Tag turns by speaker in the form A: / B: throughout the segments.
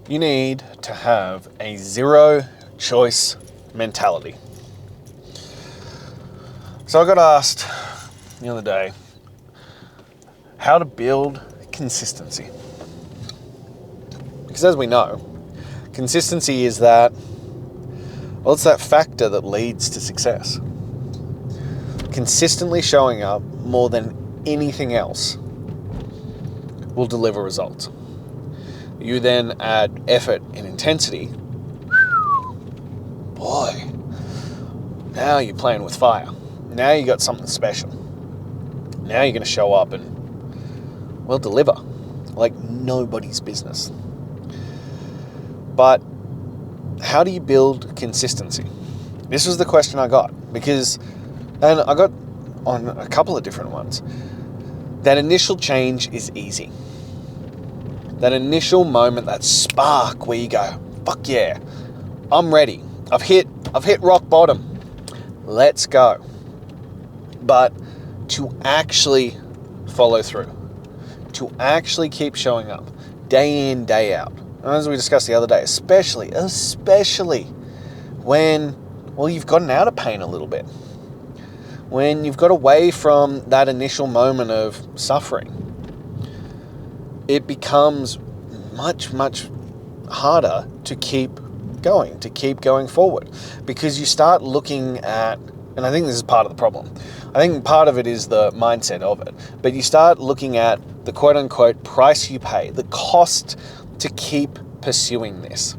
A: You need to have a zero choice mentality. So I got asked the other day how to build consistency. Because as we know, consistency is that, well, it's that factor that leads to success. Consistently showing up more than anything else will deliver results. You then add effort and intensity. Boy, now you're playing with fire. Now you got something special. Now you're going to show up and, well, deliver like nobody's business. But how do you build consistency? This was the question I got, and I got on a couple of different ones. That initial change is easy. That initial moment, that spark where you go, fuck yeah, I'm ready. I've hit rock bottom. Let's go. But to actually follow through, to actually keep showing up day in, day out. And as we discussed the other day, especially when, well, you've gotten out of pain a little bit. When you've got away from that initial moment of suffering, it becomes much, much harder to keep going forward. Because you start looking at, and I think this is part of the problem, I think part of it is the mindset of it, but you start looking at the quote-unquote price you pay, the cost to keep pursuing this,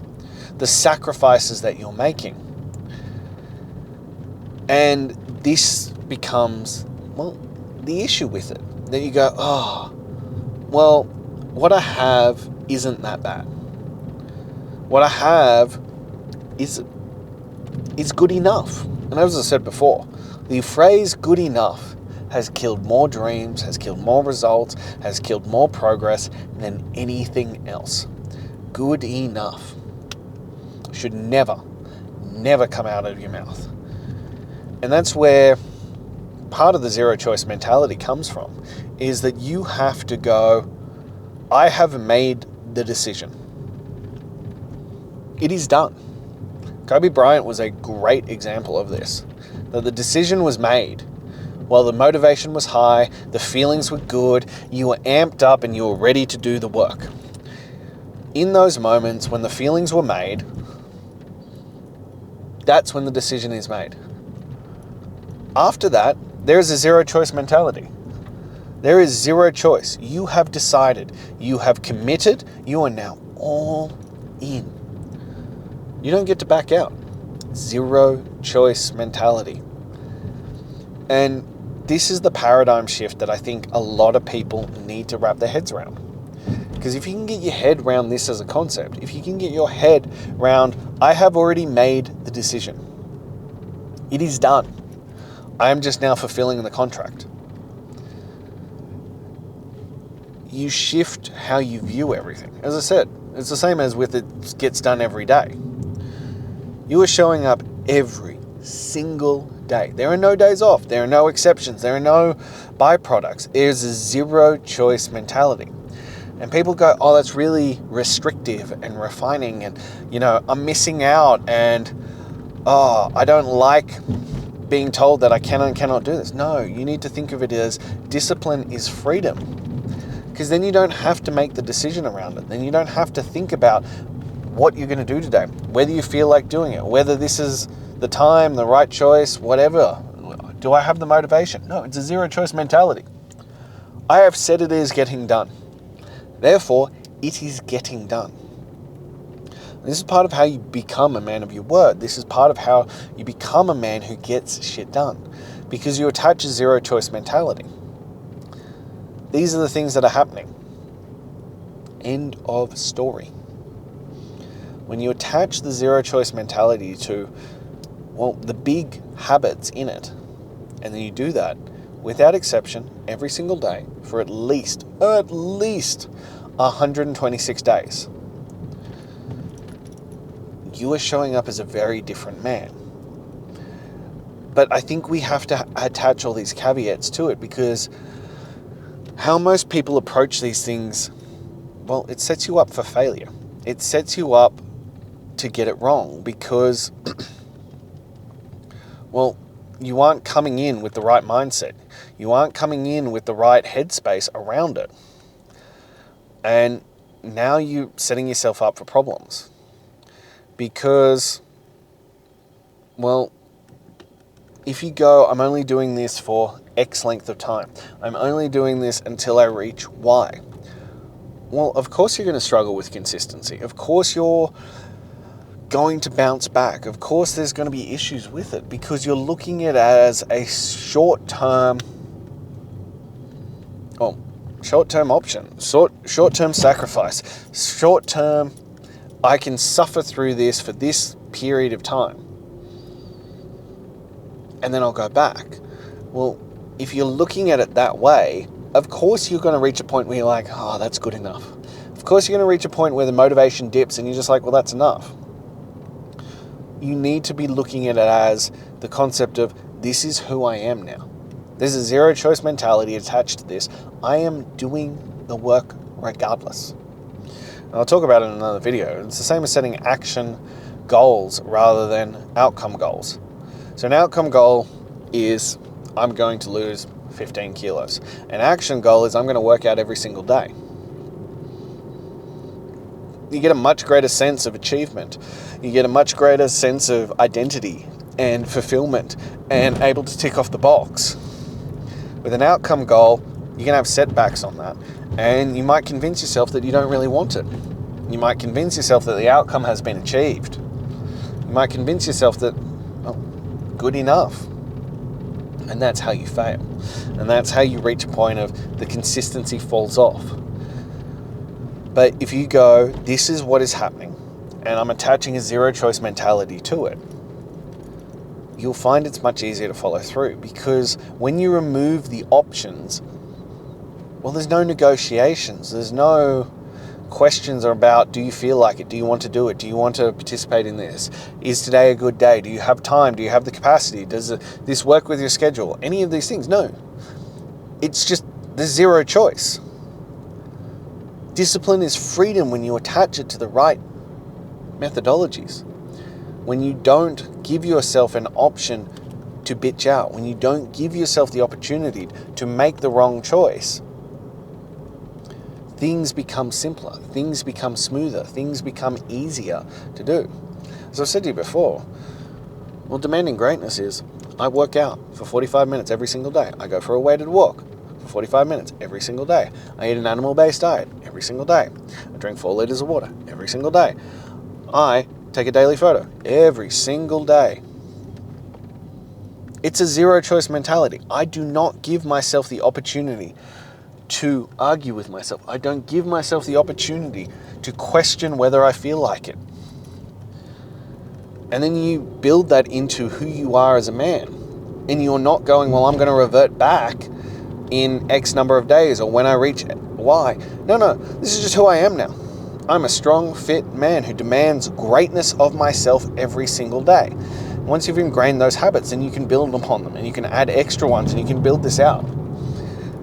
A: the sacrifices that you're making. And this becomes, well, the issue with it, that you go, oh, well, what I have isn't that bad. What I have is good enough. And as I said before, the phrase good enough has killed more dreams, has killed more results, has killed more progress than anything else. Good enough should never come out of your mouth. And that's where part of the zero choice mentality comes from, is that you have to go, I have made the decision. It is done. Kobe Bryant was a great example of this, that the decision was made. While the motivation was high, the feelings were good, you were amped up and you were ready to do the work. In those moments when the feelings were made, that's when the decision is made. After that, there is a zero choice mentality. There is zero choice. You have decided, you have committed, you are now all in. You don't get to back out. Zero choice mentality. And this is the paradigm shift that I think a lot of people need to wrap their heads around. Because if you can get your head around this as a concept, if you can get your head around, I have already made the decision. It is done. I am just now fulfilling the contract. You shift how you view everything. As I said, it's the same as with it gets done every day. You are showing up every single day. There are no days off. There are no exceptions. There are no byproducts. There's a zero choice mentality. And people go, oh, that's really restrictive and refining, and, I'm missing out, and, oh, I don't like being told that I can and cannot do this. No, you need to think of it as discipline is freedom. Because then you don't have to make the decision around it. Then you don't have to think about what you're going to do today, whether you feel like doing it, whether this is the time, the right choice, whatever. Do I have the motivation? No, it's a zero choice mentality. I have said it is getting done. Therefore, it is getting done. This is part of how you become a man of your word. This is part of how you become a man who gets shit done, because you attach a zero choice mentality. These are the things that are happening. End of story. When you attach the zero choice mentality to, well, the big habits in it, and then you do that without exception every single day for at least 126 days, you are showing up as a very different man. But I think we have to attach all these caveats to it, because how most people approach these things, well, it sets you up for failure. it sets you up to get it wrong because, well, you aren't coming in with the right mindset. You aren't coming in with the right headspace around it. And now you're setting yourself up for problems. Because, well, if you go, I'm only doing this for X length of time. I'm only doing this until I reach Y. Well, of course you're going to struggle with consistency. Of course you're going to bounce back. Of course there's going to be issues with it because you're looking at it as a short-term option, short-term sacrifice, short-term, I can suffer through this for this period of time and then I'll go back. Well, if you're looking at it that way, of course you're going to reach a point where you're like, oh, that's good enough. Of course you're going to reach a point where the motivation dips and you're just like, well, that's enough. You need to be looking at it as the concept of, this is who I am now. There's a zero choice mentality attached to this. I am doing the work regardless. And I'll talk about it in another video. It's the same as setting action goals rather than outcome goals. So an outcome goal is, I'm going to lose 15 kilos. An action goal is, I'm going to work out every single day. You get a much greater sense of achievement. You get a much greater sense of identity and fulfillment and able to tick off the box. With an outcome goal, you're going to have setbacks on that. And you might convince yourself that you don't really want it. You might convince yourself that the outcome has been achieved. You might convince yourself that, oh, good enough. And that's how you fail. And that's how you reach a point of the consistency falls off. But if you go, this is what is happening, and I'm attaching a zero choice mentality to it, you'll find it's much easier to follow through, because when you remove the options, well, there's no negotiations. There's no questions about, do you feel like it? Do you want to do it? Do you want to participate in this? Is today a good day? Do you have time? Do you have the capacity? Does this work with your schedule? Any of these things? No. It's just, there's zero choice. Discipline is freedom when you attach it to the right methodologies. When you don't give yourself an option to bitch out, when you don't give yourself the opportunity to make the wrong choice, things become simpler, things become smoother, things become easier to do. As I've said to you before, well, demanding greatness is, I work out for 45 minutes every single day. I go for a weighted walk for 45 minutes every single day. I eat an animal-based diet every single day. I drink 4 liters of water every single day. I take a daily photo every single day. It's a zero choice mentality. I do not give myself the opportunity to argue with myself. I don't give myself the opportunity to question whether I feel like it. And then you build that into who you are as a man. And you're not going, well, I'm going to revert back in X number of days or when I reach Y. No, this is just who I am now. I'm a strong, fit man who demands greatness of myself every single day. Once you've ingrained those habits, then you can build upon them and you can add extra ones and you can build this out.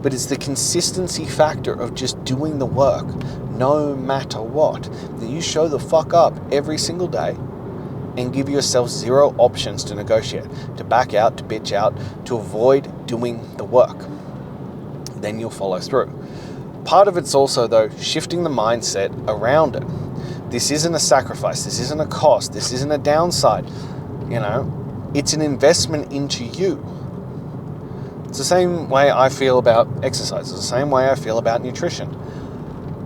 A: But it's the consistency factor of just doing the work, no matter what, that you show the fuck up every single day and give yourself zero options to negotiate, to back out, to bitch out, to avoid doing the work. Then you'll follow through. Part of it's also, though, shifting the mindset around it. This isn't a sacrifice. This isn't a cost. This isn't a downside. It's an investment into you. It's the same way I feel about exercise. It's the same way I feel about nutrition.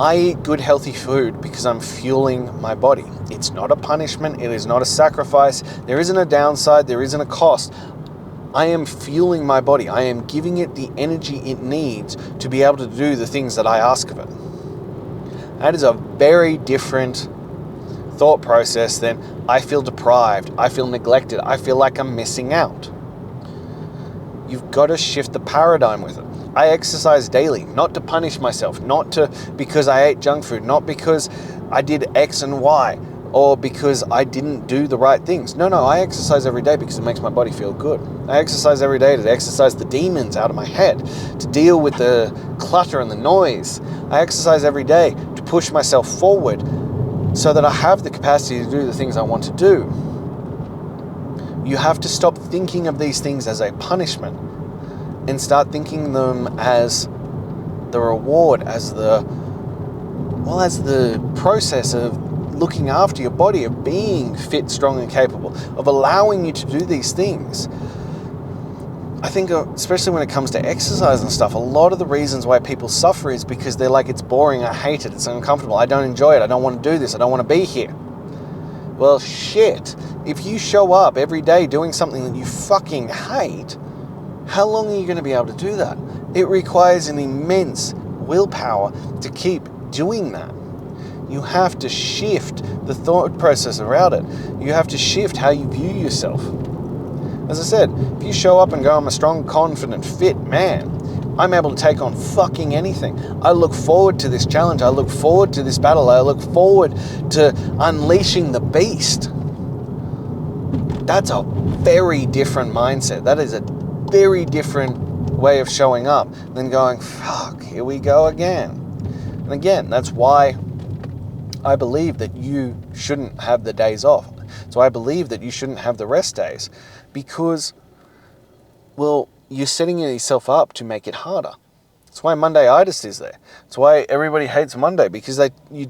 A: I eat good, healthy food because I'm fueling my body. It's not a punishment. It is not a sacrifice. There isn't a downside. There isn't a cost. I am fueling my body. I am giving it the energy it needs to be able to do the things that I ask of it. That is a very different thought process than I feel deprived, I feel neglected, I feel like I'm missing out. You've got to shift the paradigm with it. I exercise daily, not to punish myself, not because I ate junk food, not because I did X and Y, or because I didn't do the right things. No, I exercise every day because it makes my body feel good. I exercise every day to exercise the demons out of my head, to deal with the clutter and the noise. I exercise every day to push myself forward so that I have the capacity to do the things I want to do. You have to stop thinking of these things as a punishment and start thinking them as the reward, as the process of looking after your body, of being fit, strong, and capable, of allowing you to do these things. I think, especially when it comes to exercise and stuff, a lot of the reasons why people suffer is because they're like, it's boring, I hate it, it's uncomfortable, I don't enjoy it, I don't want to do this, I don't want to be here. Well, shit. If you show up every day doing something that you fucking hate, how long are you going to be able to do that? It requires an immense willpower to keep doing that. You have to shift the thought process around it. You have to shift how you view yourself. As I said, if you show up and go, I'm a strong, confident, fit man, I'm able to take on fucking anything. I look forward to this challenge. I look forward to this battle. I look forward to unleashing the beast. That's a very different mindset. That is a very different way of showing up than going, fuck, here we go again. And again, that's why I believe that you shouldn't have the days off. So I believe that you shouldn't have the rest days because, well, you're setting yourself up to make it harder. That's why Monday-itis is there. That's why everybody hates Monday, because you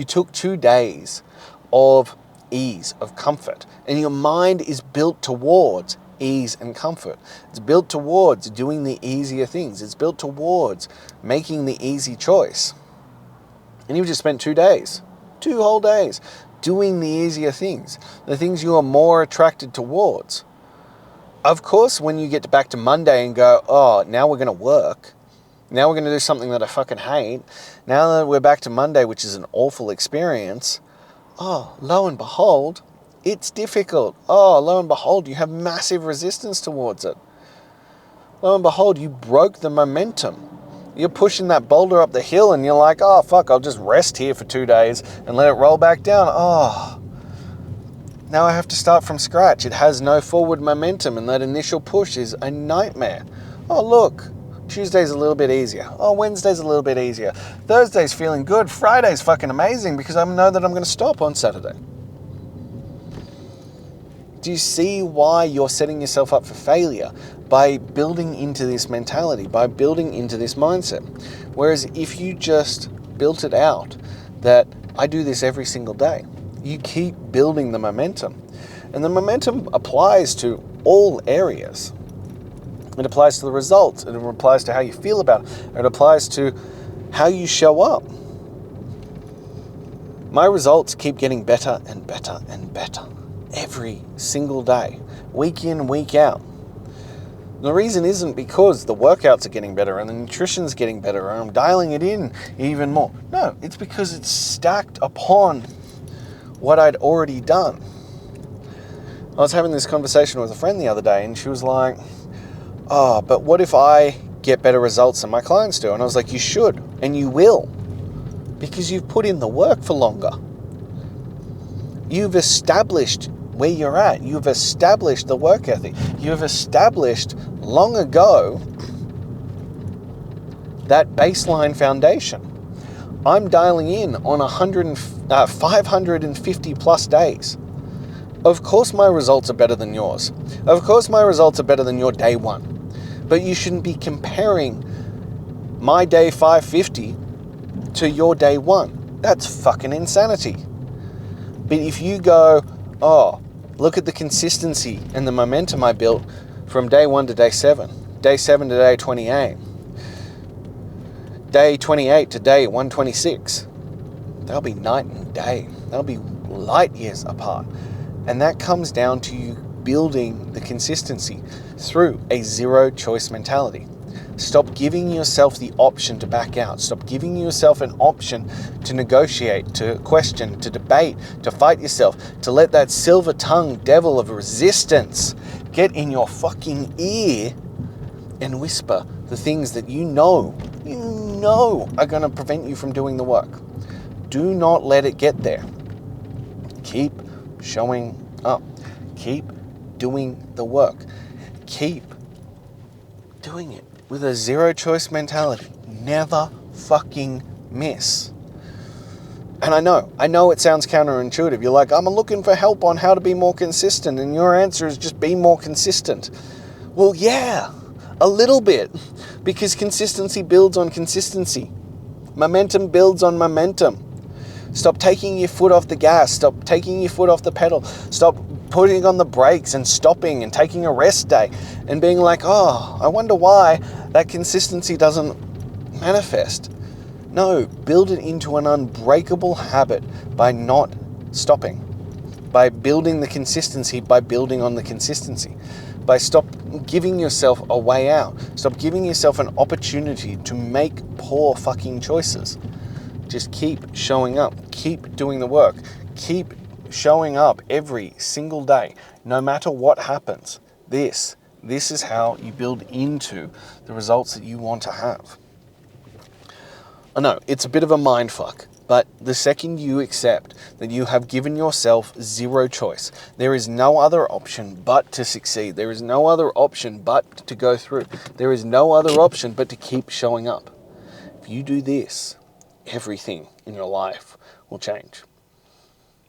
A: took 2 days of ease, of comfort, and your mind is built towards ease and comfort. It's built towards doing the easier things. It's built towards making the easy choice. And you've just spent 2 days, 2 whole days, doing the easier things, the things you are more attracted towards. Of course, when you get back to Monday and go, oh, now we're going to work. Now we're going to do something that I fucking hate. Now that we're back to Monday, which is an awful experience, oh, lo and behold, it's difficult. Oh, lo and behold, you have massive resistance towards it. Lo and behold, you broke the momentum. You're pushing that boulder up the hill and you're like, oh, fuck, I'll just rest here for 2 days and let it roll back down. Oh, now I have to start from scratch. It has no forward momentum, and that initial push is a nightmare. Oh, look, Tuesday's a little bit easier. Oh, Wednesday's a little bit easier. Thursday's feeling good. Friday's fucking amazing because I know that I'm going to stop on Saturday. Do you see why you're setting yourself up for failure by building into this mentality, by building into this mindset? Whereas if you just built it out that I do this every single day, you keep building the momentum. And the momentum applies to all areas. It applies to the results. It applies to how you feel about it. It applies to how you show up. My results keep getting better and better and better every single day, week in, week out. The reason isn't because the workouts are getting better and the nutrition's getting better and I'm dialing it in even more. No, it's because it's stacked upon what I'd already done. I was having this conversation with a friend the other day and she was like, oh, but what if I get better results than my clients do? And I was like, you should, and you will, because you've put in the work for longer. You've established where you're at. You've established the work ethic. You've established long ago that baseline foundation. I'm dialing in on 550 plus days. Of course my results are better than yours. Of course my results are better than your day one. But you shouldn't be comparing my day 550 to your day one. That's fucking insanity. But if you go, oh, look at the consistency and the momentum I built from day 1 to day 7 to day 28, day 28 to day 126, they'll be night and day. They'll be light years apart. And that comes down to you building the consistency through a zero choice mentality. Stop giving yourself the option to back out. Stop giving yourself an option to negotiate, to question, to debate, to fight yourself, to let that silver-tongued devil of resistance get in your fucking ear and whisper the things that you know are going to prevent you from doing the work. Do not let it get there. Keep showing up. Keep doing the work. Keep doing it with a zero choice mentality. Never fucking miss. And I know it sounds counterintuitive. You're like, I'm looking for help on how to be more consistent. And your answer is just be more consistent. Well, yeah, a little bit. Because consistency builds on consistency. Momentum builds on momentum. Stop taking your foot off the gas. Stop taking your foot off the pedal. Stop putting on the brakes and stopping and taking a rest day and being like, oh, I wonder why that consistency doesn't manifest. No, build it into an unbreakable habit by not stopping, by building the consistency, by building on the consistency, by stop giving yourself a way out. Stop giving yourself an opportunity to make poor fucking choices. Just keep showing up, keep doing the work, keep showing up every single day, no matter what happens. This is how you build into the results that you want to have. I know, it's a bit of a mindfuck, but the second you accept that you have given yourself zero choice, there is no other option but to succeed. There is no other option but to go through. There is no other option but to keep showing up. If you do this, everything in your life will change.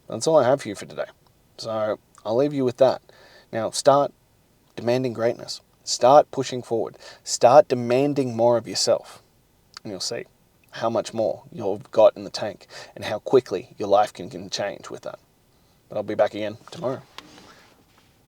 A: That's all I have for you for today. So I'll leave you with that. Now start demanding greatness. Start pushing forward. Start demanding more of yourself. And you'll see how much more you've got in the tank and how quickly your life can change with that. But I'll be back again tomorrow.